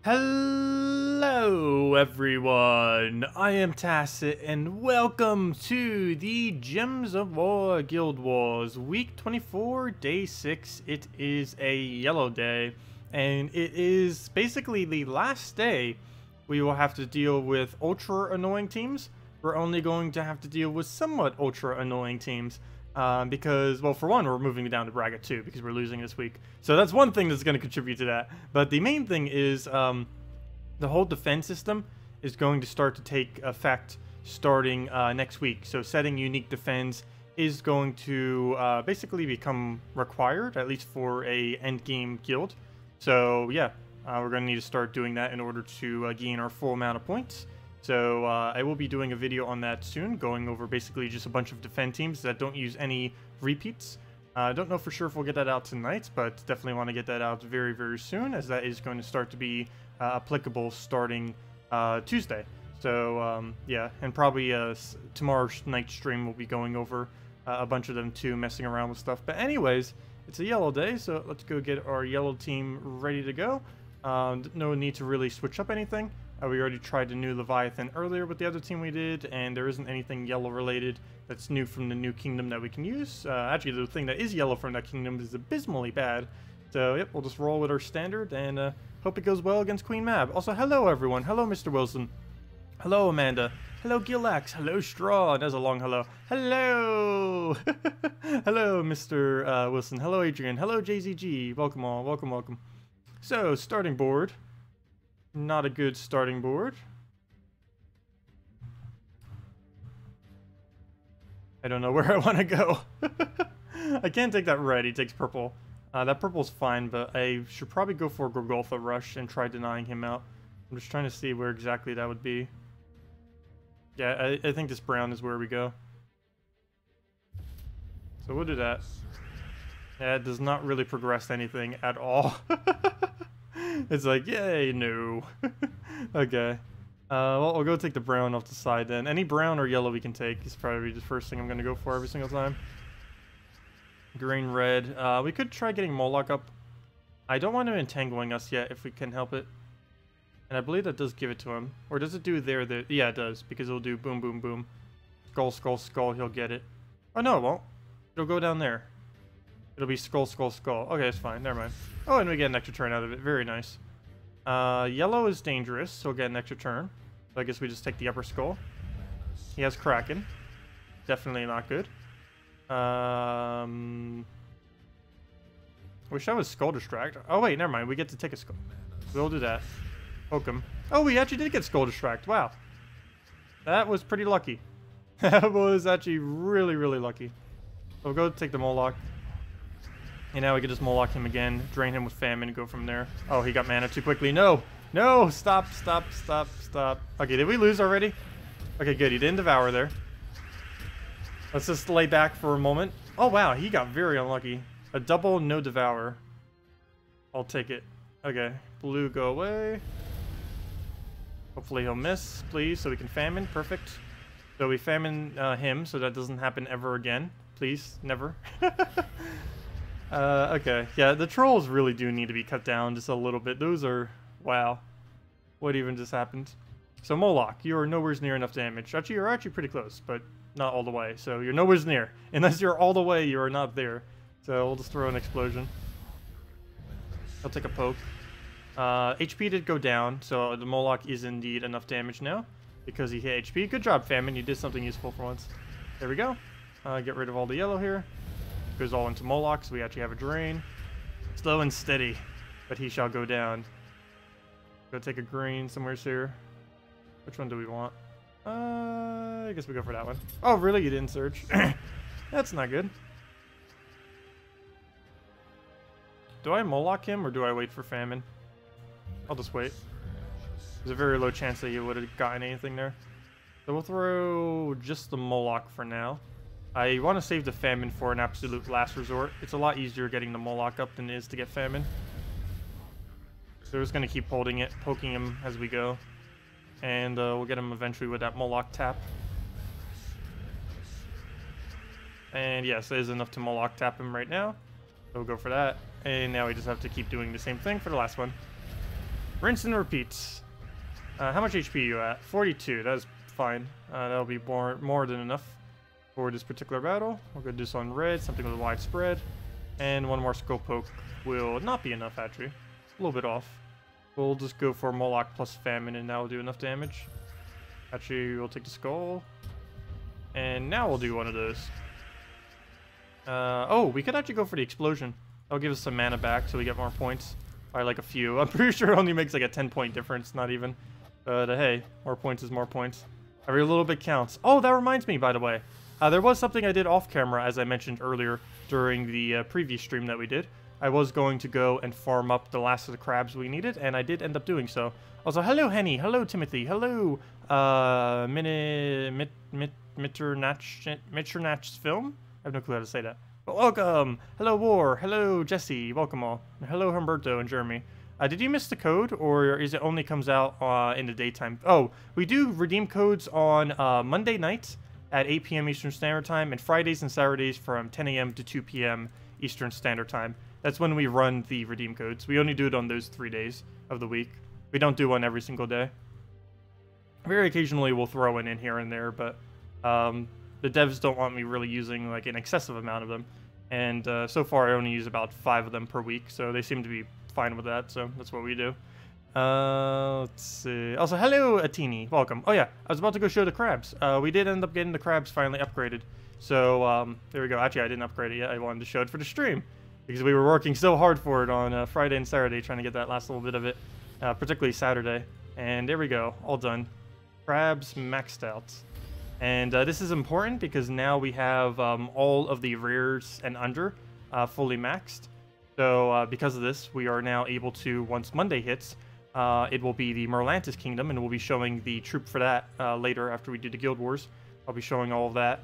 Hello everyone, I am Tacet and welcome to the Gems of War Guild Wars Week 24, Day 6. It is a yellow day and it is basically the last day we will have to deal with ultra annoying teams. We're only going to have to deal with somewhat ultra annoying teams. Because, well, for one, we're moving down to bracket 2 because we're losing this week. So that's one thing that's going to contribute to that. But the main thing is the whole defense system is going to start to take effect starting next week. So setting unique defense is going to basically become required, at least for a endgame guild. So yeah, we're going to need to start doing that in order to gain our full amount of points. So I will be doing a video on that soon, going over basically just a bunch of defend teams that don't use any repeats. I don't know for sure if we'll get that out tonight, but definitely want to get that out very, very soon, as that is going to start to be applicable starting Tuesday. So yeah, and probably tomorrow's night stream will be going over a bunch of them too, messing around with stuff. But anyways, it's a yellow day, so let's go get our yellow team ready to go. No need to really switch up anything. We already tried the new Leviathan earlier with the other team we did, and there isn't anything yellow related that's new from the new kingdom that we can use. Actually, the thing that is yellow from that kingdom is abysmally bad. So, yep, we'll just roll with our standard, and hope it goes well against Queen Mab. Also, hello everyone. Hello, Mr. Wilson. Hello, Amanda. Hello, Gilax. Hello, Straw. There's a long hello. Hello! Hello, Mr. Wilson. Hello, Adrian. Hello, JZG. Welcome all. Welcome, welcome. So, starting board. Not a good starting board. I don't know where I want to go. I can't take that red. He takes purple. That purple's fine, but I should probably go for a Golgotha Rush and try denying him out. I'm just trying to see where exactly that would be. Yeah, I think this brown is where we go. So we'll do that. Yeah, it does not really progress anything at all. It's like, yay, no. Okay. Well, we'll go take the brown off the side then. Any brown or yellow we can take is probably the first thing I'm going to go for every single time. Green, red. We could try getting Moloch up. I don't want him entangling us yet if we can help it. And I believe that does give it to him. Or does it do there? Yeah, it does. Because it'll do boom, boom, boom. Skull, skull, skull. He'll get it. Oh, no, it won't. It'll go down there. It'll be skull, skull, skull. Okay, it's fine. Never mind. Oh, and we get an extra turn out of it. Very nice. Yellow is dangerous, so we'll get an extra turn. So I guess we just take the upper skull. He has Kraken. Definitely not good. Wish I was Skull Distract. Oh, wait, never mind. We get to take a skull. We'll do that. Poke him. Oh, we actually did get Skull Distract. Wow. That was pretty lucky. That was actually really, really lucky. So we'll go take the Moloch. And now we can just Moloch him again, drain him with Famine, and go from there. Oh, he got mana too quickly. No! No! Stop, stop, stop, stop. Okay, did we lose already? Okay, good. He didn't devour there. Let's just lay back for a moment. Oh, wow. He got very unlucky. A double, no devour. I'll take it. Okay. Blue, go away. Hopefully he'll miss, please, so we can Famine. Perfect. So we Famine him, so that doesn't happen ever again. Please, never. Okay. Yeah, the trolls really do need to be cut down just a little bit. Those are... Wow. What even just happened? So, Moloch, you are nowhere near enough damage. Actually, you're actually pretty close, but not all the way. So, you're nowhere near. Unless you're all the way, you are not there. So, we'll just throw an explosion. I'll take a poke. HP did go down, so the Moloch is indeed enough damage now. Because he hit HP. Good job, Famine. You did something useful for once. There we go. Get rid of all the yellow here. Goes all into Moloch, so we actually have a drain. Slow and steady, but he shall go down. Go take a green somewhere here. Which one do we want? I guess we go for that one. Oh, really? You didn't search? That's not good. Do I Moloch him, or do I wait for Famine? I'll just wait. There's a very low chance that you would have gotten anything there. So we'll throw just the Moloch for now. I want to save the Famine for an absolute last resort. It's a lot easier getting the Moloch up than it is to get Famine. So we're just going to keep holding it, poking him as we go. And we'll get him eventually with that Moloch tap. And yes, it is enough to Moloch tap him right now. So we'll go for that. And now we just have to keep doing the same thing for the last one. Rinse and repeat. How much HP are you at? 42. That's fine. That'll be more than enough for this particular battle. We'll go do this on red, something with a wide spread. And one more skull poke will not be enough, actually. A little bit off. We'll just go for Moloch plus Famine, and that will do enough damage. Actually, we'll take the skull. And now we'll do one of those. Oh, we could actually go for the explosion. That'll give us some mana back so we get more points. By like a few. I'm pretty sure it only makes like a 10-point difference, not even. But hey, more points is more points. Every little bit counts. Oh, that reminds me, by the way. There was something I did off camera, as I mentioned earlier during the previous stream that we did. I was going to go and farm up the last of the crabs we needed, and I did end up doing so. Also, hello Henny, hello Timothy, hello Mitternatch Film? I have no clue how to say that. But welcome! Hello War, hello Jesse, welcome all. And hello Humberto and Jeremy. Did you miss the code, or is it only comes out in the daytime? Oh, we do redeem codes on Monday nights at 8 p.m. Eastern Standard Time, and Fridays and Saturdays from 10 a.m. to 2 p.m. Eastern Standard Time. That's when we run the redeem codes. We only do it on those 3 days of the week. We don't do one every single day. Very occasionally we'll throw one in here and there, but the devs don't want me really using like an excessive amount of them. And so far I only use about 5 of them per week, so they seem to be fine with that, so that's what we do. Let's see. Also, hello Atini, welcome. Oh yeah, I was about to go show the crabs. We did end up getting the crabs finally upgraded. So there we go. Actually, I didn't upgrade it yet. I wanted to show it for the stream because we were working so hard for it on Friday and Saturday, trying to get that last little bit of it, particularly Saturday. And there we go, all done. Crabs maxed out. And this is important because now we have all of the rears and under fully maxed. So because of this, we are now able to, once Monday hits, it will be the Merlantis Kingdom, and we'll be showing the troop for that later after we do the Guild Wars. I'll be showing all of that.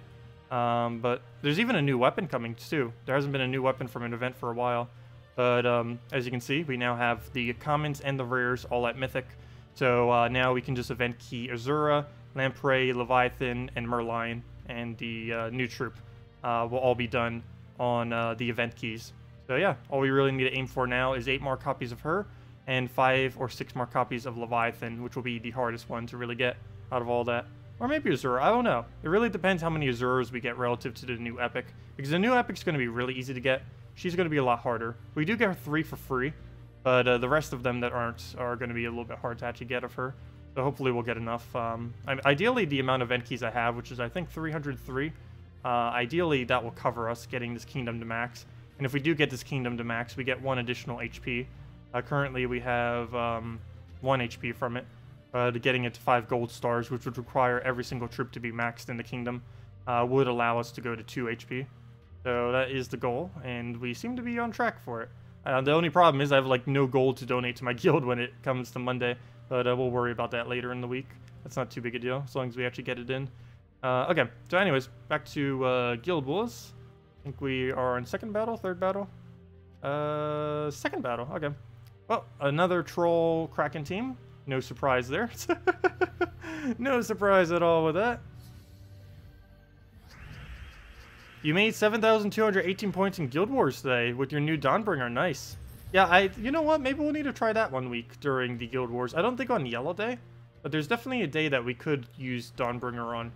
But there's even a new weapon coming too. There hasn't been a new weapon from an event for a while. But as you can see, we now have the commons and the rares all at Mythic. So now we can just event key Azura, Lamprey, Leviathan, and Merline, and the new troop will all be done on the event keys. So yeah, all we really need to aim for now is 8 more copies of her, and 5 or 6 more copies of Leviathan, which will be the hardest one to really get out of all that. Or maybe Azura, I don't know. It really depends how many Azuras we get relative to the new Epic. Because the new Epic's going to be really easy to get. She's going to be a lot harder. We do get her 3 for free, but the rest of them that aren't are going to be a little bit hard to actually get of her. So hopefully we'll get enough. Ideally, the amount of event keys I have, which is I think 303, ideally that will cover us getting this kingdom to max. And if we do get this kingdom to max, we get 1 additional HP. Currently we have 1 HP from it. To getting it to 5 gold stars, which would require every single troop to be maxed in the kingdom, would allow us to go to 2 HP. So that is the goal, and we seem to be on track for it. The only problem is I have like no gold to donate to my guild when it comes to Monday, but we'll worry about that later in the week. That's not too big a deal, as long as we actually get it in. Okay, so anyways, back to Guild Wars. I think we are in second battle, third battle? Second battle, okay. Well, another troll Kraken team. No surprise there. No surprise at all with that. You made 7,218 points in Guild Wars today with your new Dawnbringer. Nice. Yeah, you know what? Maybe we'll need to try that one week during the Guild Wars. I don't think on Yellow Day, but there's definitely a day that we could use Dawnbringer on.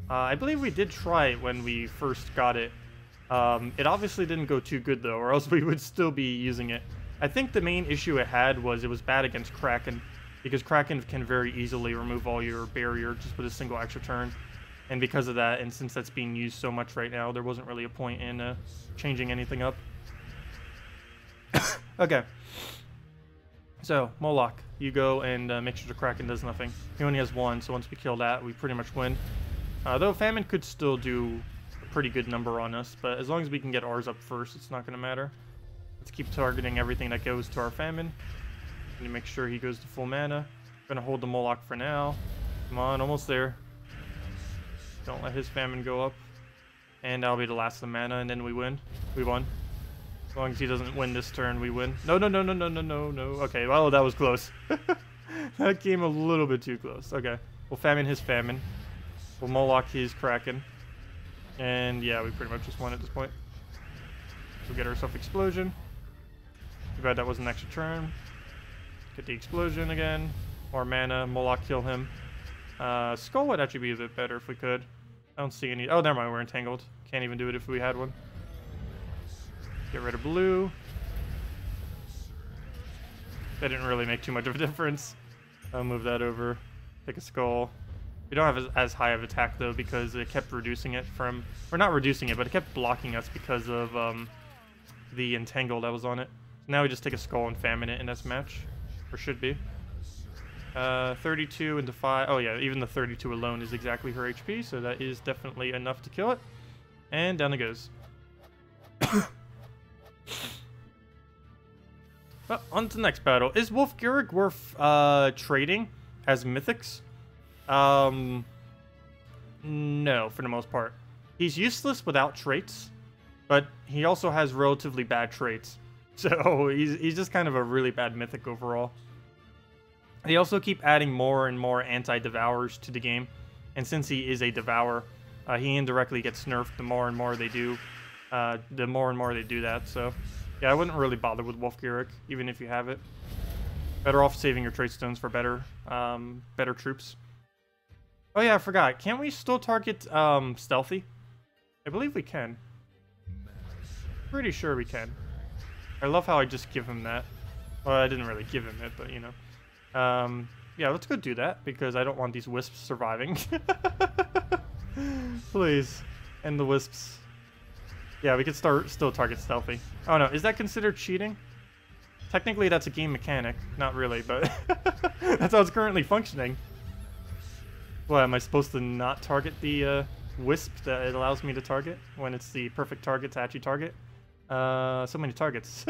I believe we did try it when we first got it. It obviously didn't go too good though, or else we would still be using it. I think the main issue it had was it was bad against Kraken, because Kraken can very easily remove all your barrier just with a single extra turn. And because of that, and since that's being used so much right now, there wasn't really a point in changing anything up. Okay. So, Moloch, you go and make sure the Kraken does nothing. He only has 1, so once we kill that, we pretty much win. Though Famine could still do a pretty good number on us, but as long as we can get ours up first, it's not going to matter. Let's keep targeting everything that goes to our Famine. Need to make sure he goes to full mana. Gonna hold the Moloch for now. Come on, almost there. Don't let his Famine go up. And that'll be the last of the mana, and then we win. We won. As long as he doesn't win this turn, we win. No, no, no, no, no, no, no, no. Okay, well, that was close. That came a little bit too close. Okay, we'll Famine his Famine. We'll Moloch his Kraken. And yeah, we pretty much just won at this point. We'll get ourselves Explosion. Too bad that was an extra turn. Get the explosion again. More mana. Moloch kill him. Skull would actually be a bit better if we could. I don't see any. Oh, never mind. We're entangled. Can't even do it if we had one. Get rid of blue. That didn't really make too much of a difference. I'll move that over. Take a skull. We don't have as high of attack though because it kept reducing it from, or not reducing it, but it kept blocking us because of the entangle that was on it. So now we just take a skull and famine it in this match, or should be. 32 into 5. Oh yeah, even the 32 alone is exactly her HP, so that is definitely enough to kill it. And down it goes. Well, on to the next battle. Is Wulfgarrick worth trading as mythics? No, for the most part. He's useless without traits, but he also has relatively bad traits. So he's just kind of a really bad mythic overall. They also keep adding more and more anti-devourers to the game, and since he is a devourer, he indirectly gets nerfed the more and more they do. The more and more they do that, so yeah, I wouldn't really bother with Wulfgarrick, even if you have it. Better off saving your trait stones for better troops. Oh yeah, I forgot. Can't we still target stealthy? I believe we can. Pretty sure we can. I love how I just give him that. Well, I didn't really give him it, but you know. Yeah, let's go do that because I don't want these wisps surviving. Please, end the wisps. Yeah, we could still target stealthy. Oh no, is that considered cheating? Technically, that's a game mechanic. Not really, but that's how it's currently functioning. What, am I supposed to not target the wisp that it allows me to target when it's the perfect target to actually target? So many targets.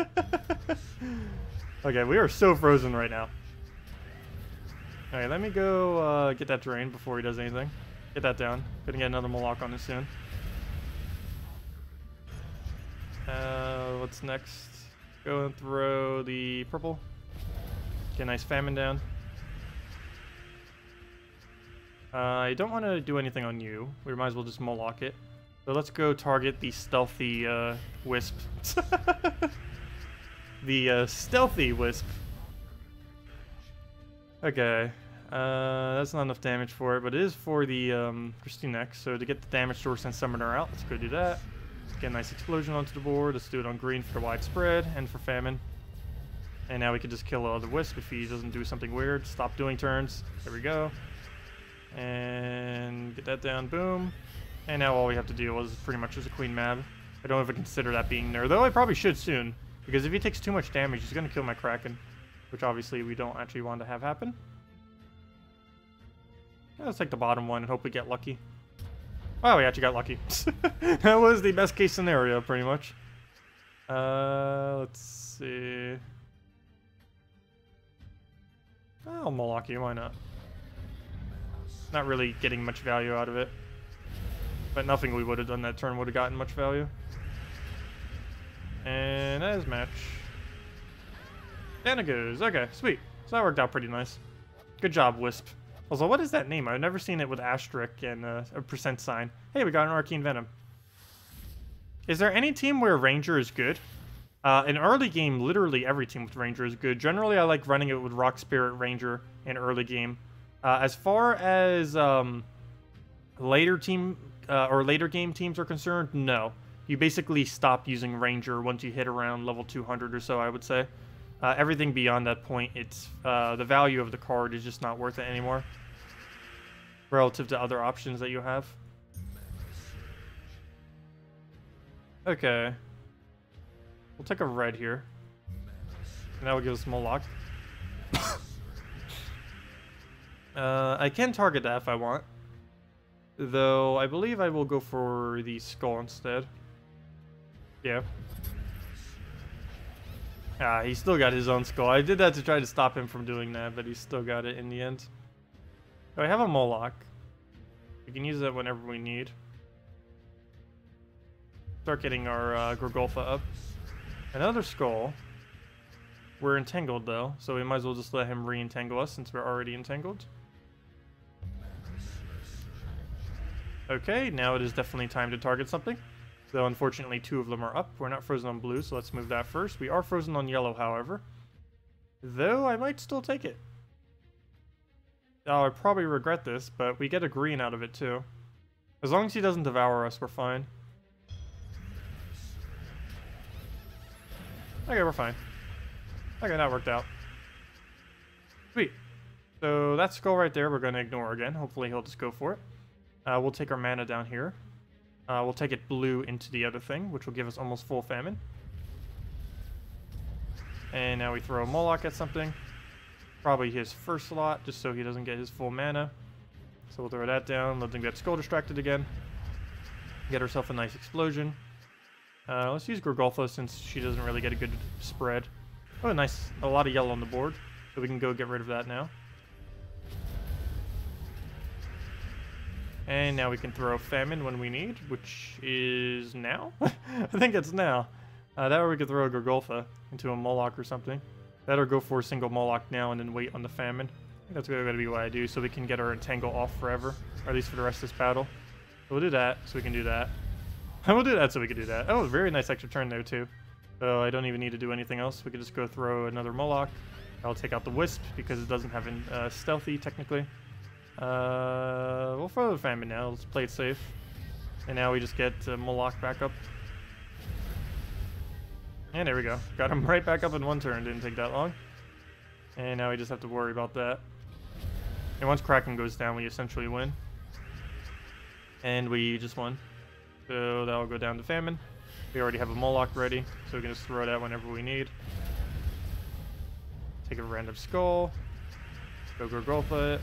Okay, we are so frozen right now. Alright, let me go get that drain before he does anything. Get that down. Gonna get another Moloch on it soon. What's next? Go and throw the purple. Get a nice famine down. I don't want to do anything on you. We might as well just Moloch it. So let's go target the stealthy wisp. The stealthy wisp. Okay. That's not enough damage for it, but it is for the Christine next. So to get the damage source and summon her out, let's go do that. Let's get a nice explosion onto the board. Let's do it on green for the widespread and for famine. And now we can just kill the wisp if he doesn't do something weird. Stop doing turns. There we go. And get that down, boom. And now all we have to deal is pretty much just a Queen Mab. I don't even consider that being there, though I probably should soon. Because if he takes too much damage, he's going to kill my Kraken. Which obviously we don't actually want to have happen. Yeah, let's take the bottom one and hope we get lucky. Wow, we actually got lucky. That was the best case scenario, pretty much. Let's see. Oh, Moloch, why not? Not really getting much value out of it. But nothing we would have done that turn would have gotten much value. And that is match. And it goes. Okay, sweet. So that worked out pretty nice. Good job, Wisp. Also, what is that name? I've never seen it with asterisk and a percent sign. Hey, we got an Arcane Venom. Is there any team where Ranger is good? In early game, literally every team with Ranger is good. Generally, I like running it with Rock Spirit Ranger in early game. As far as later game teams are concerned, no. You basically stop using Ranger once you hit around level 200 or so, I would say. Everything beyond that point, it's the value of the card is just not worth it anymore relative to other options that you have. Okay. We'll take a red here. And that will give us Moloch. I can target that if I want. Though, I believe I will go for the skull instead. Yeah. Ah, he still got his own skull. I did that to try to stop him from doing that, but he still got it in the end. So I have a Moloch. We can use that whenever we need. Start getting our Gorgolfa up. Another skull. We're entangled though, so we might as well just let him re-entangle us since we're already entangled. Okay, now it is definitely time to target something. Though unfortunately 2 of them are up. We're not frozen on blue, so let's move that first. We are frozen on yellow, however. Though I might still take it. Oh, I probably regret this, but we get a green out of it too. As long as he doesn't devour us, we're fine. Okay, we're fine. Okay, that worked out. Sweet. So that skull right there, we're going to ignore again. Hopefully he'll just go for it. We'll take our mana down here. We'll take it blue into the other thing, which will give us almost full famine. And now we throw a Moloch at something. Probably his first slot, just so he doesn't get his full mana. So we'll throw that down, let them get skull distracted again. Get herself a nice explosion. Let's use Gorgolfa since she doesn't really get a good spread. Oh, nice. A lot of yellow on the board. So we can go get rid of that now. And now we can throw Famine when we need, which is now? I think it's now. That way we could throw a Gorgolfa into a Moloch or something. That or go for a single Moloch now and then wait on the Famine. I think that's going to be what I do so we can get our Entangle off forever. Or at least for the rest of this battle. So we'll do that so we can do that. And we'll do that so we can do that. Oh, very nice extra turn there too. So I don't even need to do anything else. We could just go throw another Moloch. I'll take out the Wisp because it doesn't have stealthy technically. We'll throw the Famine now. Let's play it safe. And now we just get Moloch back up. And there we go. Got him right back up in one turn. Didn't take that long. And now we just have to worry about that. And once Kraken goes down, we essentially win. And we just won. So that'll go down to Famine. We already have a Moloch ready, so we can just throw that whenever we need. Take a random skull. Go Gorgolfa it.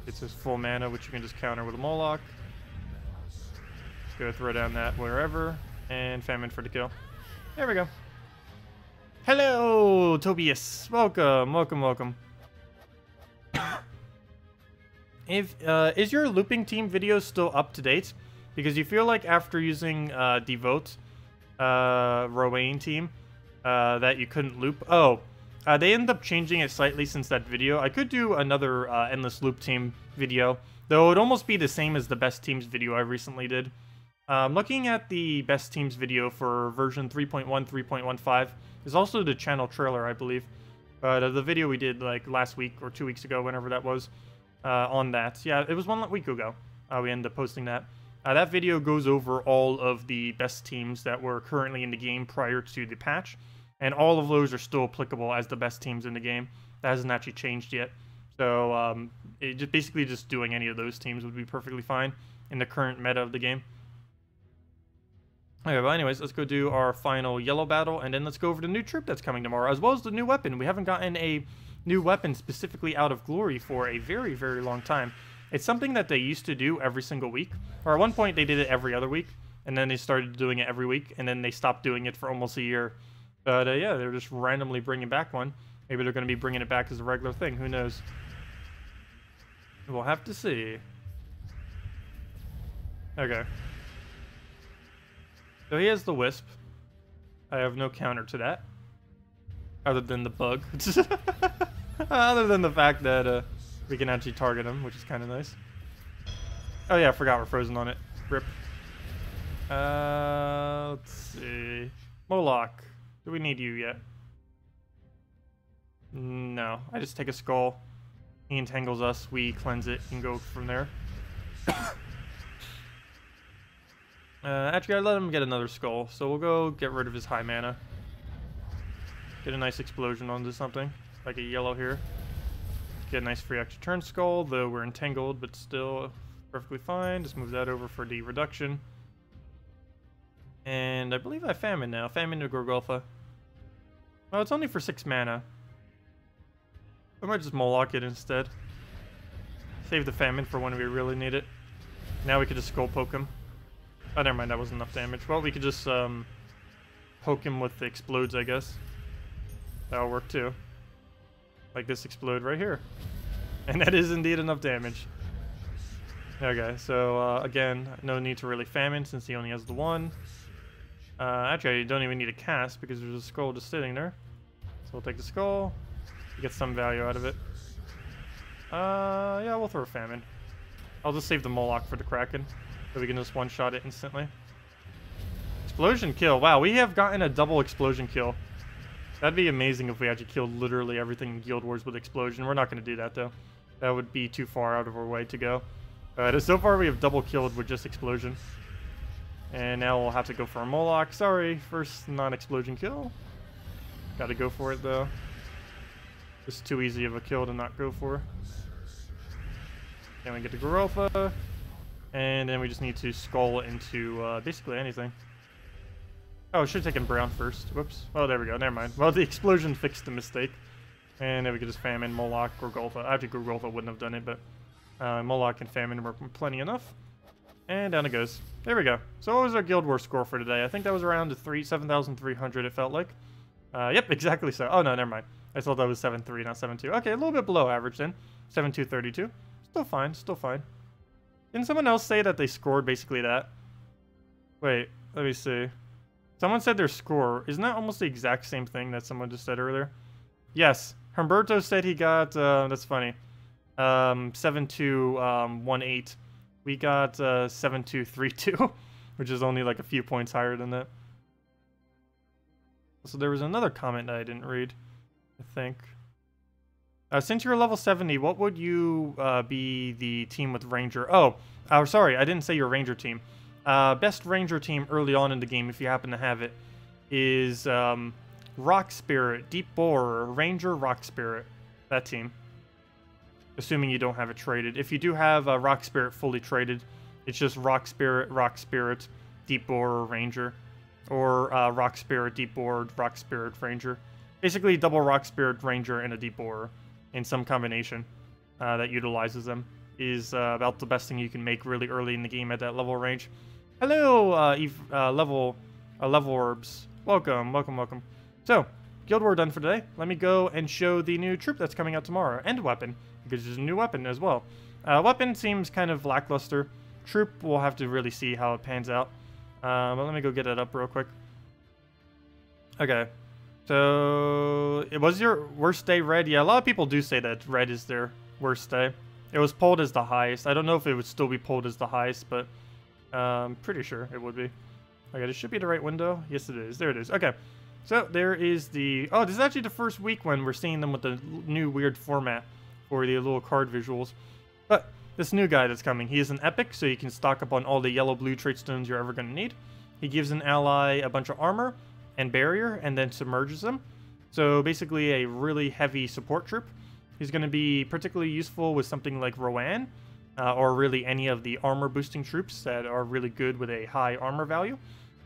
It's his full mana, which you can just counter with a Moloch. Go throw down that wherever. And Famine for the kill. There we go. Hello, Tobias. Welcome, welcome, welcome. Is your looping team video still up to date? Because you feel like after using Devote, Rowan team, that you couldn't loop. Oh, they ended up changing it slightly since that video. I could do another Endless Loop team video, though it would almost be the same as the Best Teams video I recently did. Looking at the Best Teams video for version 3.1, 3.15 is also the channel trailer, I believe. But the video we did like last week or 2 weeks ago, whenever that was, on that. Yeah, it was 1 week ago. We ended up posting that. That video goes over all of the best teams that were currently in the game prior to the patch. And all of those are still applicable as the best teams in the game. That hasn't actually changed yet. So basically just doing any of those teams would be perfectly fine in the current meta of the game. Okay, well anyways, let's go do our final yellow battle, and then let's go over the new troop that's coming tomorrow, as well as the new weapon. We haven't gotten a new weapon specifically out of Glory for a very, very long time. It's something that they used to do every single week, or at one point they did it every other week, and then they started doing it every week, and then they stopped doing it for almost a year. But yeah, they're just randomly bringing back one. Maybe they're going to be bringing it back as a regular thing, who knows? We'll have to see. Okay. So he has the Wisp. I have no counter to that. Other than the bug. Other than the fact that we can actually target him, which is kind of nice. Oh yeah, I forgot we're frozen on it. Rip. Let's see. Moloch. Do we need you yet? No. I just take a skull. He entangles us. We cleanse it and go from there. Actually, I let him get another skull, so we'll go get rid of his high mana. Get a nice explosion onto something, like a yellow here. Get a nice free extra turn skull, though we're entangled, but still perfectly fine. Just move that over for the reduction. And I believe I Famine now. Famine to Gorgolfa. Well, it's only for 6 mana. I might just Moloch it instead. Save the Famine for when we really need it. Now we could just skull poke him. Oh, never mind, that wasn't enough damage. Well, we could just poke him with the explodes, I guess. That'll work too. Like this explode right here. And that is indeed enough damage. Okay, so again, no need to really Famine since he only has the 1. Actually, you don't even need a cast because there's a skull just sitting there. So we'll take the skull. Get some value out of it. Yeah, we'll throw a Famine. I'll just save the Moloch for the Kraken. So we can just one-shot it instantly. Explosion kill. Wow, we have gotten a double explosion kill. That'd be amazing if we actually killed literally everything in Guild Wars with Explosion. We're not going to do that, though. That would be too far out of our way to go. Alright, so far we have double killed with just Explosion. And now we'll have to go for a Moloch. Sorry, first non-explosion kill. Gotta go for it, though. It's too easy of a kill to not go for. Then we get to Garotha. And then we just need to skull into basically anything. Oh, I should have taken Brown first. Whoops. Oh, there we go. Never mind. Well, the explosion fixed the mistake. And then we could just famine, Moloch, Gorgolfa. Actually, Gorgolfa wouldn't have done it, but Moloch and famine were plenty enough. And down it goes. There we go. So what was our Guild Wars score for today? I think that was around 7,300, it felt like. Yep, exactly so. Oh, no, never mind. I thought that was 7.3, not 7.2. Okay, a little bit below average then. 7.232. Still fine, still fine. Didn't someone else say that they scored basically that? Wait, let me see. Someone said their score. Isn't that almost the exact same thing that someone just said earlier? Yes. Humberto said he got, that's funny, 7.218. We got 7.232, which is only like a few points higher than that. So there was another comment that I didn't read, I think. Since you're level 70, what would you be the team with Ranger? Oh, sorry, I didn't say your Ranger team. Best Ranger team early on in the game, if you happen to have it, is Rock Spirit, Deep Borer, Ranger, Rock Spirit. That team. Assuming you don't have it traded. If you do have Rock Spirit fully traded, it's just Rock Spirit, Deep Borer, Ranger. Or Rock Spirit, Deep Borer, Rock Spirit, Ranger. Basically, double Rock Spirit, Ranger, and a Deep Borer in some combination that utilizes them is about the best thing you can make really early in the game at that level range. Hello, level orbs. Welcome, welcome, welcome. So, Guild War done for today. Let me go and show the new troop that's coming out tomorrow, and weapon, because there's a new weapon as well. Weapon seems kind of lackluster. Troop, we'll have to really see how it pans out. But let me go get it up real quick. Okay. So, it was your worst day red? Yeah, a lot of people do say that red is their worst day. It was pulled as the highest. I don't know if it would still be pulled as the highest, but I'm pretty sure it would be. Okay, this should be the right window. Yes, it is. There it is. Okay. So, there is the... Oh, this is actually the first week when we're seeing them with the new weird format for the little card visuals. But, this new guy that's coming, he is an epic, so you can stock up on all the yellow-blue trait stones you're ever going to need. He gives an ally a bunch of armor and barrier, and then submerges them. So, basically a really heavy support troop. He's going to be particularly useful with something like Rowan, or really any of the armor-boosting troops that are really good with a high armor value.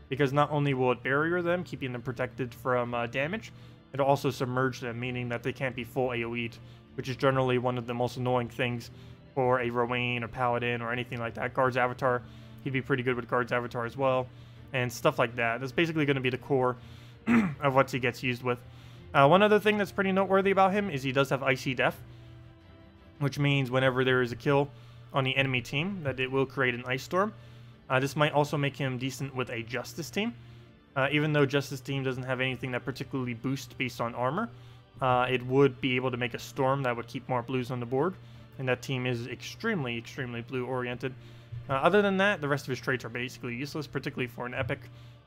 Because not only will it barrier them, keeping them protected from damage, it'll also submerge them, meaning that they can't be full AoE'd, which is generally one of the most annoying things for a Rowan or Paladin or anything like that. Guard's Avatar, he'd be pretty good with Guard's Avatar as well, and stuff like that. That's basically going to be the core of what he gets used with. One other thing that's pretty noteworthy about him is he does have Icy Death, which means whenever there is a kill on the enemy team, that it will create an Ice Storm. This might also make him decent with a Justice team. Even though Justice team doesn't have anything that particularly boosts based on armor, it would be able to make a Storm that would keep more blues on the board. And that team is extremely, extremely blue-oriented. Other than that, the rest of his traits are basically useless, particularly for an epic.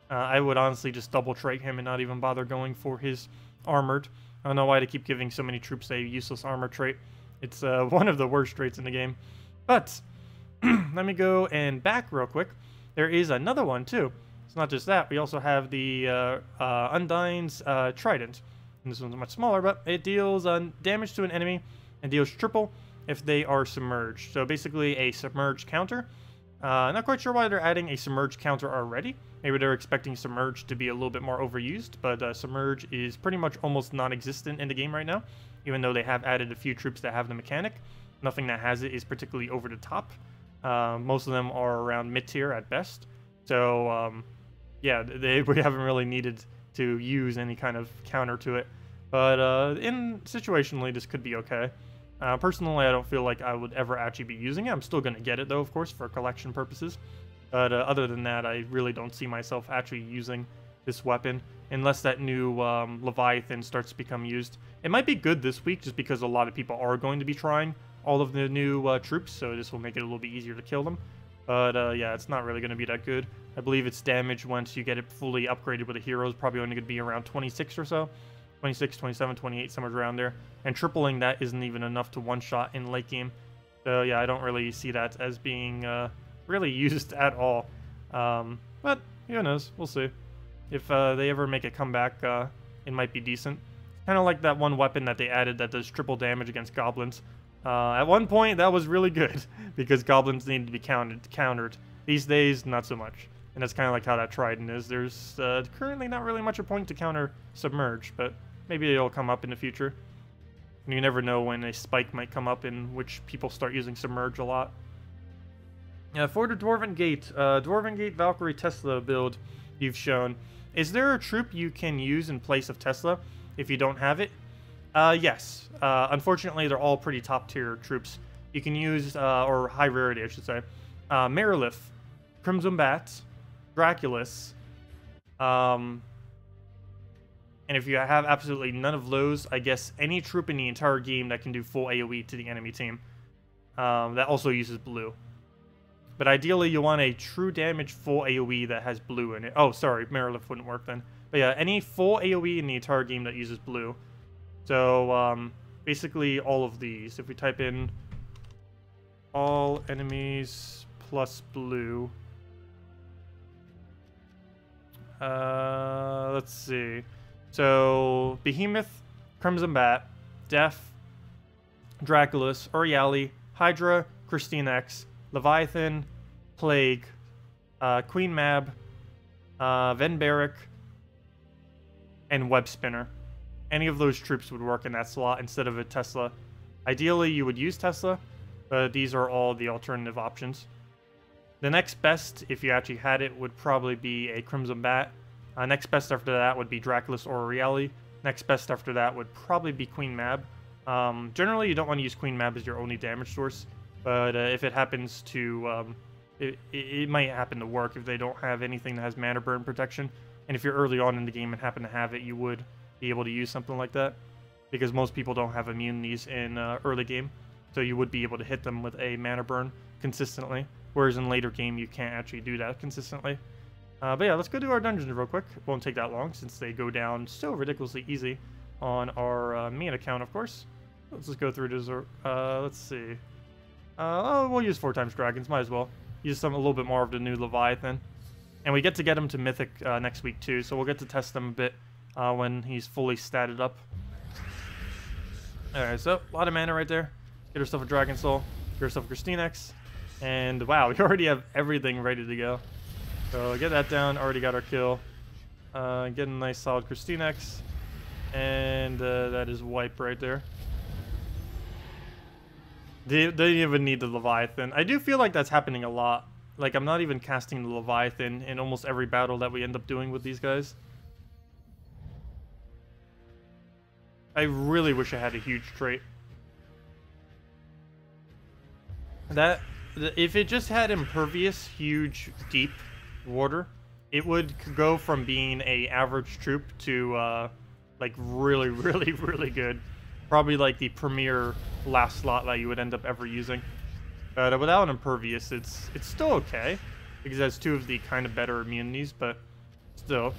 I would honestly just double trait him and not even bother going for his armored. I don't know why they keep giving so many troops a useless armor trait. It's one of the worst traits in the game. But... let me go and back real quick. There is another one too. It's not just that. We also have the Undyne's Trident. And this one's much smaller, but it deals damage to an enemy and deals triple if they are submerged. So basically a submerged counter. Not quite sure why they're adding a submerged counter already. Maybe they're expecting submerged to be a little bit more overused, but submerge is pretty much almost non-existent in the game right now, even though they have added a few troops that have the mechanic. Nothing that has it is particularly over the top. Most of them are around mid-tier at best. So, yeah, we haven't really needed to use any kind of counter to it. But situationally, this could be okay. Personally, I don't feel like I would ever actually be using it. I'm still going to get it, though, of course, for collection purposes. But other than that, I really don't see myself actually using this weapon unless that new Leviathan starts to become used. It might be good this week just because a lot of people are going to be trying all of the new troops, so this will make it a little bit easier to kill them. But yeah, it's not really going to be that good. I believe its damage once you get it fully upgraded with a hero is probably only going to be around 26 or so. 26, 27, 28, somewhere around there. And tripling that isn't even enough to one-shot in late game. So yeah, I don't really see that as being really used at all. But who knows? We'll see. If they ever make a comeback, it might be decent. Kind of like that one weapon that they added that does triple damage against goblins. At one point, that was really good, because goblins needed to be countered. These days, not so much. And that's kind of like how that Trident is. There's currently not really much a point to counter Submerge, but maybe it'll come up in the future. And you never know when a spike might come up in which people start using Submerge a lot. For the Dwarven Gate, Valkyrie Tesla build you've shown, is there a troop you can use in place of Tesla if you don't have it? Yes. Unfortunately, they're all pretty top tier troops. You can use, or high rarity, I should say, Merlantis, Crimson Bat, Draculus, and if you have absolutely none of those, I guess any troop in the entire game that can do full AoE to the enemy team. That also uses blue. But ideally, you want a true damage full AoE that has blue in it. Oh, sorry, Merlantis wouldn't work then. But yeah, any full AoE in the entire game that uses blue. So, basically all of these. If we type in all enemies plus blue. Let's see. So, Behemoth, Crimson Bat, Death, Draculus, Uriali, Hydra, Christine X, Leviathan, Plague, Queen Mab, Venberic, and Web Spinner. Any of those troops would work in that slot instead of a Tesla. Ideally, you would use Tesla, but these are all the alternative options. The next best, if you actually had it, would probably be a Crimson Bat. Next best after that would be Draculus or Uriali. Next best after that would probably be Queen Mab. Generally, you don't want to use Queen Mab as your only damage source, but if it happens to... it might happen to work if they don't have anything that has mana burn protection. And if you're early on in the game and happen to have it, you would be able to use something like that, because most people don't have immunities in early game, so you would be able to hit them with a mana burn consistently, whereas in later game you can't actually do that consistently. But yeah, let's go do our dungeons real quick. It won't take that long since they go down so ridiculously easy on our main account, of course. Let's just go through this. Let's see. Oh, we'll use 4 times dragons, might as well. Use a little bit more of the new Leviathan. And we get to get him to Mythic next week too, so we'll get to test him a bit when he's fully statted up. Alright, so a lot of mana right there. Get yourself a Dragon Soul, get yourself a Christine X, and wow, we already have everything ready to go. So get that down, already got our kill. Get a nice solid Christine X, and that is wipe right there. They didn't even need the Leviathan. I do feel like that's happening a lot. Like, I'm not even casting the Leviathan in almost every battle that we end up doing with these guys. I really wish I had a huge trait. If it just had impervious, huge, deep water, it would go from being a average troop to, like, really, really, really good. Probably, like, the premier last slot that you would end up ever using. But without impervious, it's still okay, because it has 2 of the kind of better immunities, but still.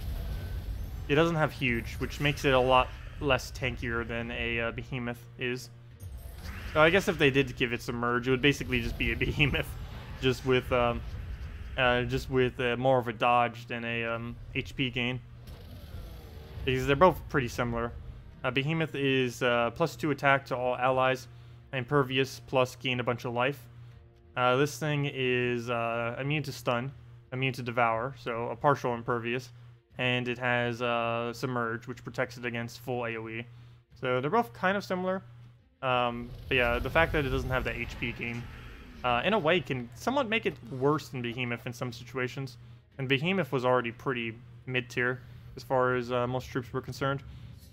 It doesn't have huge, which makes it a lot less tankier than a Behemoth is. So I guess if they did give it Submerge, it would basically just be a Behemoth, just with more of a dodge than a HP gain. Because they're both pretty similar. Behemoth is +2 attack to all allies, impervious plus gain a bunch of life. This thing is immune to stun, immune to devour, so a partial impervious, and it has Submerge, which protects it against full AoE. So they're both kind of similar. But yeah, the fact that it doesn't have the HP gain, in a way, can somewhat make it worse than Behemoth in some situations. And Behemoth was already pretty mid-tier as far as most troops were concerned.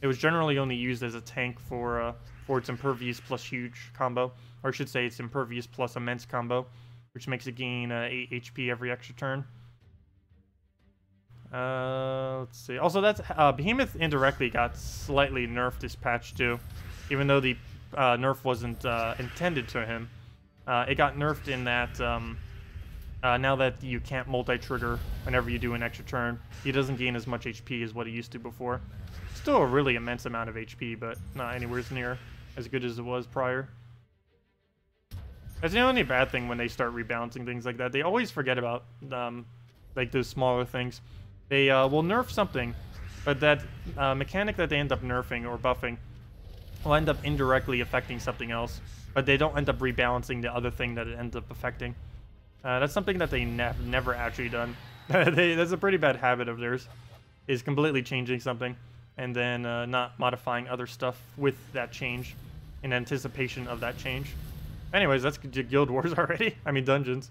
It was generally only used as a tank for its impervious plus huge combo, or I should say its impervious plus immense combo, which makes it gain 8 HP every extra turn. Let's see. Also, that's Behemoth indirectly got slightly nerfed this patch too, even though the nerf wasn't intended to him. It got nerfed in that now that you can't multi-trigger whenever you do an extra turn, he doesn't gain as much HP as what he used to before. Still a really immense amount of HP, but not anywhere near as good as it was prior. That's the only bad thing when they start rebalancing things like that. They always forget about like those smaller things. They will nerf something, but that mechanic that they end up nerfing or buffing will end up indirectly affecting something else, but they don't end up rebalancing the other thing that it ends up affecting. That's something that they never actually done. That's a pretty bad habit of theirs, is completely changing something and then not modifying other stuff with that change in anticipation of that change. Anyways, that's Guild Wars already. I mean, dungeons.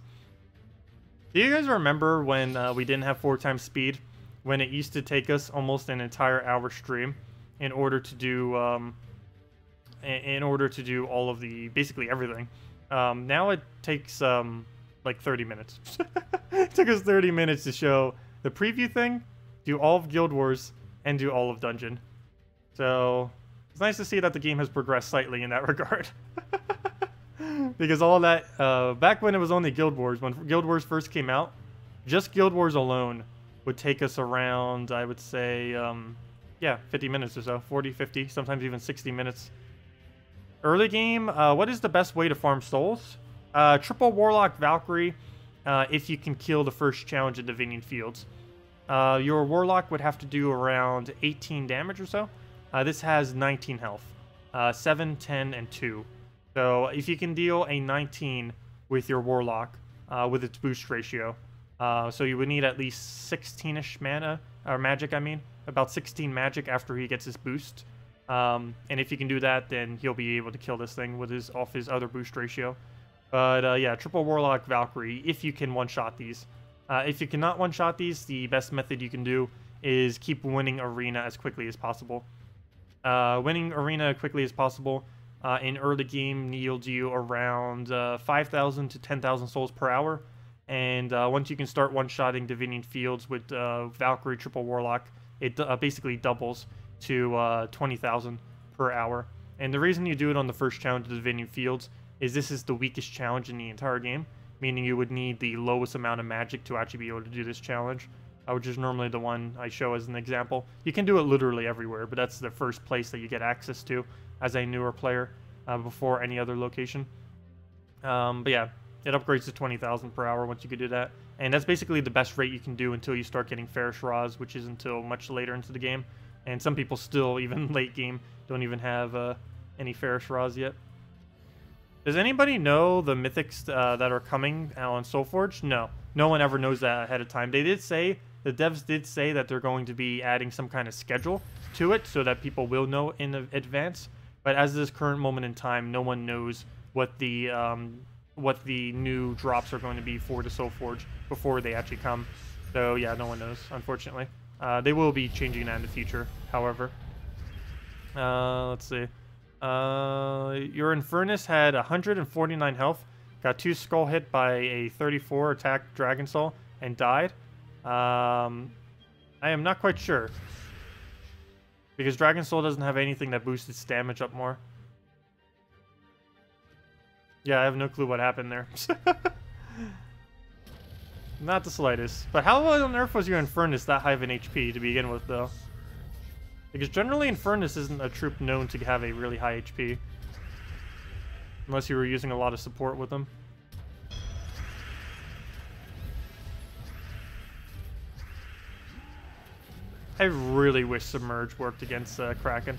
Do you guys remember when we didn't have 4 times speed? When it used to take us almost an entire hour stream in order to do all of the, basically everything. Now it takes like 30 minutes. It took us 30 minutes to show the preview thing, do all of Guild Wars, and do all of Dungeon. So it's nice to see that the game has progressed slightly in that regard. Because all that, back when it was only Guild Wars, when Guild Wars first came out, just Guild Wars alone would take us around, I would say, yeah, 50 minutes or so. 40, 50, sometimes even 60 minutes. Early game, what is the best way to farm souls? Triple Warlock Valkyrie, if you can kill the first challenge at Divinian Fields. Your Warlock would have to do around 18 damage or so. This has 19 health. 7, 10, and 2. So if you can deal a 19 with your Warlock, with its boost ratio, so you would need at least 16-ish mana, or magic, I mean. About 16 magic after he gets his boost. And if you can do that, then he'll be able to kill this thing with off his other boost ratio. But yeah, Triple Warlock Valkyrie, if you can one-shot these. If you cannot one-shot these, the best method you can do is keep winning Arena as quickly as possible. Winning Arena as quickly as possible in early game yields you around 5,000 to 10,000 souls per hour. And once you can start one-shotting Divinian Fields with Valkyrie Triple Warlock, it basically doubles to 20,000 per hour. And the reason you do it on the first challenge of Divinian Fields is this is the weakest challenge in the entire game, meaning you would need the lowest amount of magic to actually be able to do this challenge, which is normally the one I show as an example. You can do it literally everywhere, but that's the first place that you get access to as a newer player before any other location. But yeah, it upgrades to 20,000 per hour once you can do that. And that's basically the best rate you can do until you start getting Ferris Raws, which is until much later into the game. And some people still, even late game, don't even have any Ferris Raws yet. Does anybody know the mythics that are coming on SoulForge? No. No one ever knows that ahead of time. They did say, the devs did say that they're going to be adding some kind of schedule to it so that people will know in advance. But as this current moment in time, no one knows what the new drops are going to be for the SoulForge before they actually come. So yeah, no one knows, unfortunately. They will be changing that in the future, however. Let's see. Your Infernus had 149 health, got 2 skull hit by a 34 attack Dragon Soul, and died. I am not quite sure. Because Dragon Soul doesn't have anything that boosts its damage up more. Yeah, I have no clue what happened there. Not the slightest. But how on earth was your Infernus that high of an HP to begin with, though? Because generally Infernus isn't a troop known to have a really high HP. Unless you were using a lot of support with them. I really wish Submerge worked against Kraken.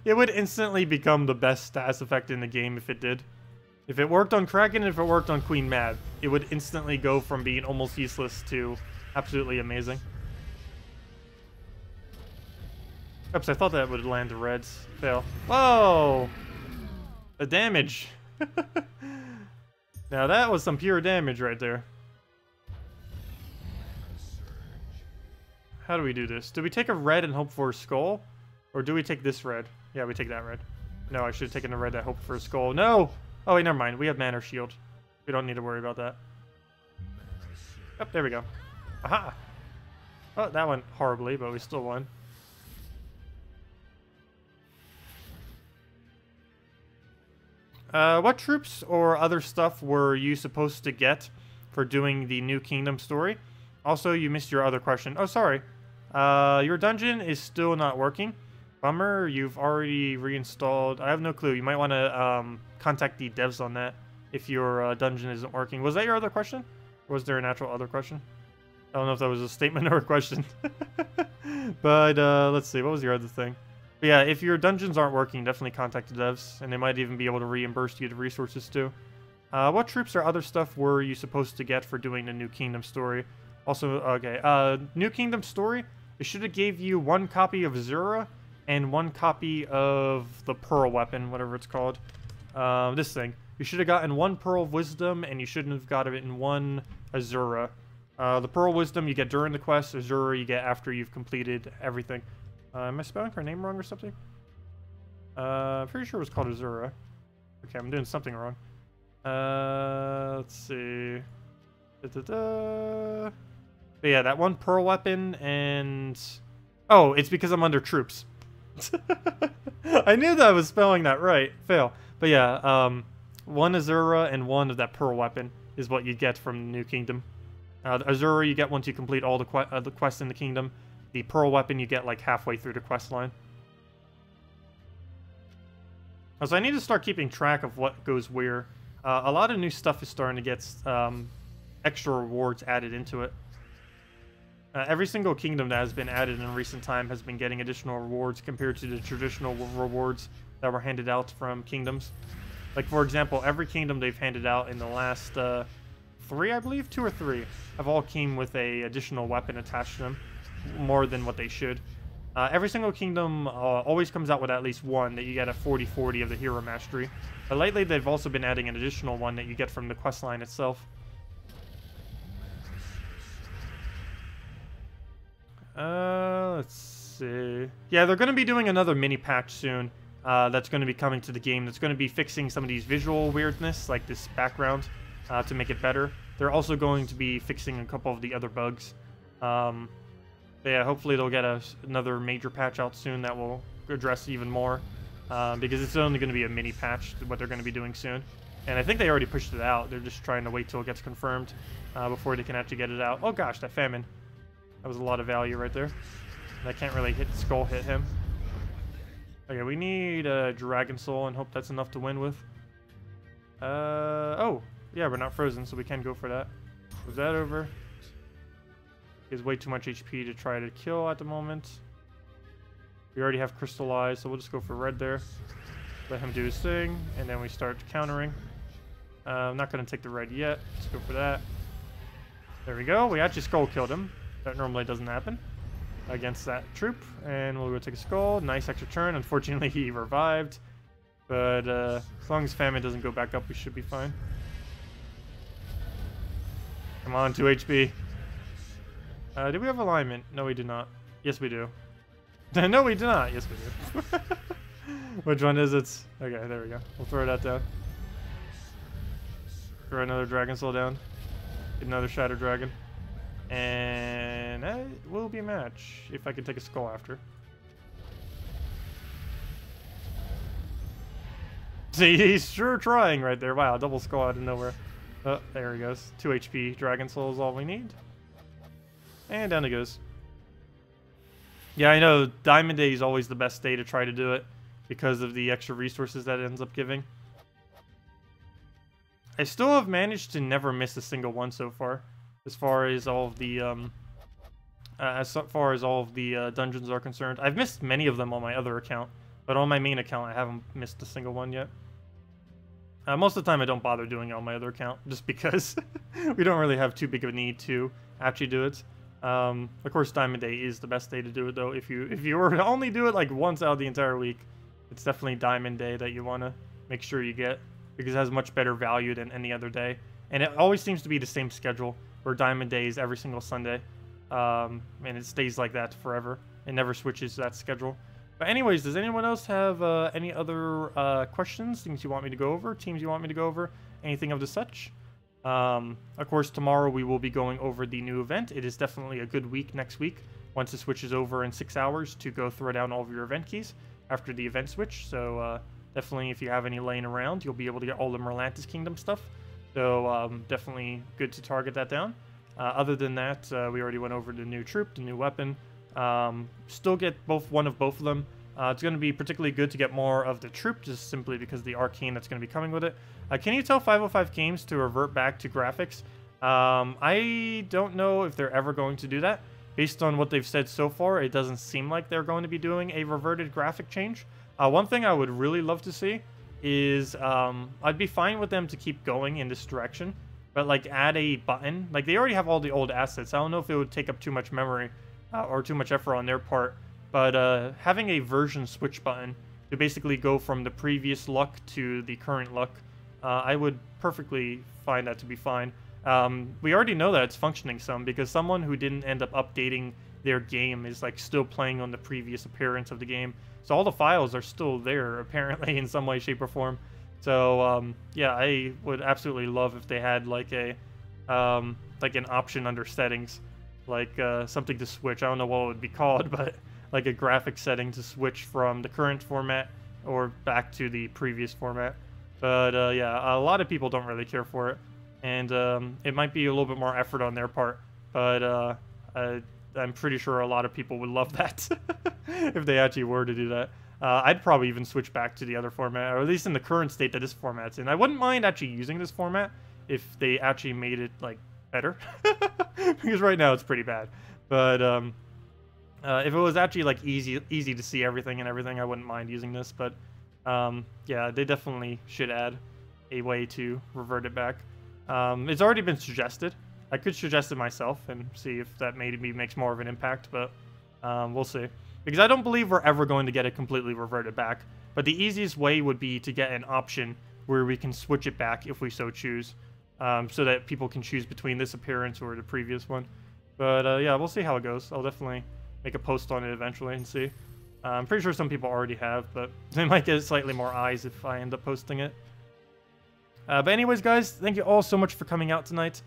It would instantly become the best stats effect in the game if it did. If it worked on Kraken and if it worked on Queen Mad, it would instantly go from being almost useless to absolutely amazing. Oops, I thought that would land the reds. Fail. Whoa! The damage. Now that was some pure damage right there. How do we do this? Do we take a red and hope for a skull? Or do we take this red? Yeah, we take that red. No, I should have taken the red that hoped for a skull. No! Oh, wait, never mind. We have Mana Shield. We don't need to worry about that. Yep, there we go. Aha! Oh, that went horribly, but we still won. What troops or other stuff were you supposed to get for doing the New Kingdom story? Also, you missed your other question. Oh, sorry. Your dungeon is still not working. Bummer, you've already reinstalled. I have no clue. You might want to contact the devs on that if your dungeon isn't working. Was that your other question? Or was there an actual other question? I don't know if that was a statement or a question. But let's see. What was your other thing? But yeah, if your dungeons aren't working, definitely contact the devs. And they might even be able to reimburse you the resources too. What troops or other stuff were you supposed to get for doing the New Kingdom story? Also, okay. New Kingdom story, it should have gave you 1 copy of Azura and 1 copy of the Pearl weapon, whatever it's called. This thing. You should have gotten 1 Pearl of Wisdom, and you shouldn't have got it in 1 Azura. The Pearl Wisdom you get during the quest. Azura you get after you've completed everything. Am I spelling her name wrong or something? Pretty sure it was called Azura. Okay, I'm doing something wrong. Let's see. But yeah, that 1 Pearl weapon and... Oh, it's because I'm under troops. I knew that I was spelling that right. Fail. But yeah, 1 Azura and 1 of that Pearl weapon is what you get from the New Kingdom. Azura you get once you complete all the quests in the kingdom. The Pearl weapon you get like halfway through the quest line. So I need to start keeping track of what goes where. A lot of new stuff is starting to get extra rewards added into it. Every single kingdom that has been added in recent time has been getting additional rewards compared to the traditional rewards that were handed out from kingdoms. Like, for example, every kingdom they've handed out in the last 3, I believe, 2 or 3, have all came with a additional weapon attached to them, more than what they should. Every single kingdom always comes out with at least 1 that you get a 40/40 of the hero mastery. But lately, they've also been adding an additional one that you get from the quest line itself. Let's see. Yeah, they're going to be doing another mini patch soon. That's going to be coming to the game. That's going to be fixing some of these visual weirdness, like this background, to make it better. They're also going to be fixing a couple of the other bugs. Yeah, hopefully they'll get another major patch out soon that will address even more. Because it's only going to be a mini patch, what they're going to be doing soon. And I think they already pushed it out. They're just trying to wait till it gets confirmed before they can actually get it out. Oh gosh, that famine. That was a lot of value right there. And I can't really hit skull hit him. Okay, we need a Dragon Soul and hope that's enough to win with. Oh, yeah, we're not frozen, so we can go for that. Was that over? He has way too much HP to try to kill at the moment. We already have Crystallized, so we'll just go for red there. Let him do his thing, and then we start countering. I'm not going to take the red yet. Let's go for that. There we go. We actually skull killed him. That normally doesn't happen against that troop. And we'll go take a skull. Nice extra turn. Unfortunately, he revived. But as long as famine doesn't go back up, we should be fine. Come on, 2 HP. Do we have alignment? No, we do not. Yes, we do. No, we do not. Yes, we do. Which one is it? Okay, there we go. We'll throw that down. Throw another Dragon Soul down. Get another Shadow Dragon. And it will be a match if I can take a skull after. See, he's sure trying right there. Wow, double skull out of nowhere. Oh, there he goes. 2 HP Dragon Soul is all we need. And down he goes. Yeah, I know Diamond Day is always the best day to try to do it because of the extra resources that it ends up giving. I still have managed to never miss a single one so far. As far as all of the dungeons are concerned. I've missed many of them on my other account, but on my main account I haven't missed a single one yet. Most of the time I don't bother doing it on my other account, just because we don't really have too big of a need to actually do it. Of course, Diamond Day is the best day to do it, though. If you were to only do it like once out of the entire week, it's definitely Diamond Day that you want to make sure you get, because it has much better value than any other day. And it always seems to be the same schedule, where Diamond Day is every single Sunday. And it stays like that forever. It never switches that schedule. But anyways, does anyone else have any other questions, things you want me to go over, teams you want me to go over, anything of the such? Of course, tomorrow we will be going over the new event. It is definitely a good week next week, once it switches over in 6 hours, to go throw down all of your event keys after the event switch. So definitely, if you have any laying around, you'll be able to get all the Merlantis Kingdom stuff. So definitely good to target that down. Other than that, we already went over the new troop, the new weapon, Still get one of both of them. It's going to be particularly good to get more of the troop, just simply because of the arcane that's going to be coming with it. Can you tell 505 Games to revert back to graphics? I don't know if they're ever going to do that. Based on what they've said so far, it doesn't seem like they're going to be doing a reverted graphic change. One thing I would really love to see is, I'd be fine with them to keep going in this direction, but like add a button. Like they already have all the old assets. I don't know if it would take up too much memory or too much effort on their part, but having a version switch button to basically go from the previous luck to the current luck, I would perfectly find that to be fine. We already know that it's functioning some, because someone who didn't end up updating their game is like still playing on the previous appearance of the game. So all the files are still there, apparently, in some way, shape, or form. So, yeah, I would absolutely love if they had like a, like an option under settings, like something to switch. I don't know what it would be called, but like a graphic setting to switch from the current format or back to the previous format. But yeah, a lot of people don't really care for it, and it might be a little bit more effort on their part, but I'm pretty sure a lot of people would love that if they actually were to do that. I'd probably even switch back to the other format, or at least in the current state that this format's in. I wouldn't mind actually using this format if they actually made it like better, because right now it's pretty bad. But if it was actually like easy to see everything and everything, I wouldn't mind using this. But yeah, they definitely should add a way to revert it back. It's already been suggested. I could suggest it myself and see if that maybe makes more of an impact, but we'll see. Because I don't believe we're ever going to get it completely reverted back. But the easiest way would be to get an option where we can switch it back if we so choose, so that people can choose between this appearance or the previous one. But yeah, we'll see how it goes. I'll definitely make a post on it eventually and see. I'm pretty sure some people already have, but they might get slightly more eyes if I end up posting it. But anyways, guys, thank you all so much for coming out tonight.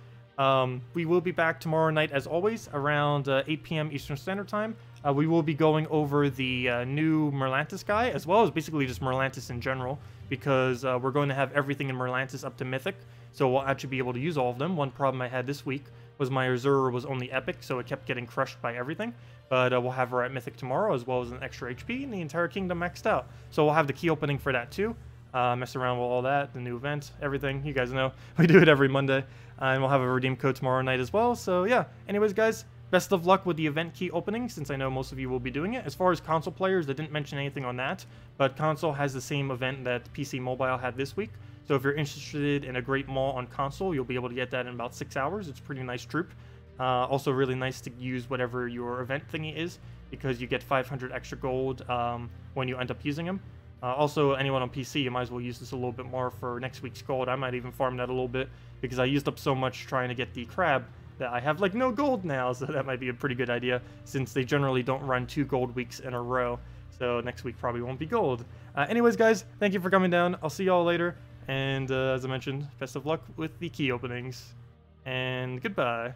We will be back tomorrow night, as always, around 8 p.m. Eastern Standard Time. We will be going over the new Merlantis guy, as well as basically just Merlantis in general, because we're going to have everything in Merlantis up to Mythic, so we'll actually be able to use all of them. One problem I had this week was my Azura was only Epic, so it kept getting crushed by everything. But we'll have her at Mythic tomorrow, as well as an extra HP, and the entire kingdom maxed out. So we'll have the key opening for that too. Mess around with all that, the new event, everything. You guys know, we do it every Monday. And we'll have a redeem code tomorrow night as well. So yeah, anyways, guys, best of luck with the event key opening, since I know most of you will be doing it. As far as console players, they didn't mention anything on that, but console has the same event that PC Mobile had this week. So if you're interested in a great mall on console, you'll be able to get that in about 6 hours. It's a pretty nice troop. Also really nice to use whatever your event thingy is, because you get 500 extra gold when you end up using them. Also, anyone on PC, you might as well use this a little bit more for next week's gold. I might even farm that a little bit, because I used up so much trying to get the crab that I have like no gold now, so that might be a pretty good idea, since they generally don't run 2 gold weeks in a row. So next week probably won't be gold. Anyways, guys, thank you for coming down. I'll see y'all later, and as I mentioned, best of luck with the key openings, and goodbye.